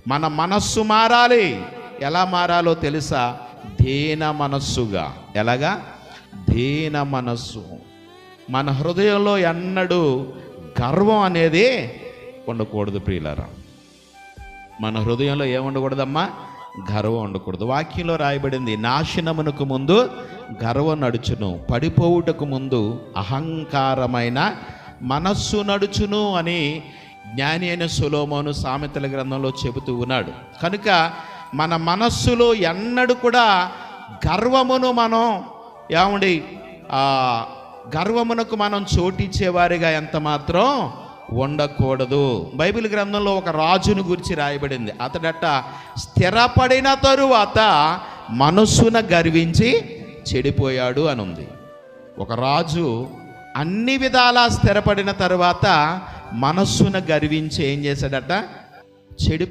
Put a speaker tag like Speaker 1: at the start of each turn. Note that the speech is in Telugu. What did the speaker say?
Speaker 1: మన మనస్సు మారాలి. ఎలా మారాలో తెలుసా? దీన మనస్సుగా. ఎలాగా? దీన మనస్సు. మన హృదయంలో ఎన్నడూ గర్వం అనేది ఉండకూడదు ప్రియులారా. మన హృదయంలో ఏముండకూడదమ్మా? గర్వం ఉండకూడదు. వాక్యంలో రాయబడింది, నాశనమునకు ముందు గర్వం నడుచును, పడిపోవుటకు ముందు అహంకారమైన మనస్సు నడుచును అని జ్ఞాని అయిన సొలొమోను సామెతల గ్రంథంలో చెబుతూ ఉన్నాడు. కనుక మన మనస్సులో ఎన్నడూ కూడా గర్వమును మనం గర్వమునకు మనం చోటిచ్చేవారిగా ఎంత మాత్రం ఉండకూడదు. బైబిల్ గ్రంథంలో ఒక రాజును గురించి రాయబడింది. అతడట స్థిరపడిన తరువాత మనస్సున గర్వించి చెడిపోయాడు అని ఉంది. ఒక రాజు అన్ని విధాలా స్థిరపడిన తరువాత మనస్సున గర్వించి ఏం చేశాడట? చెడి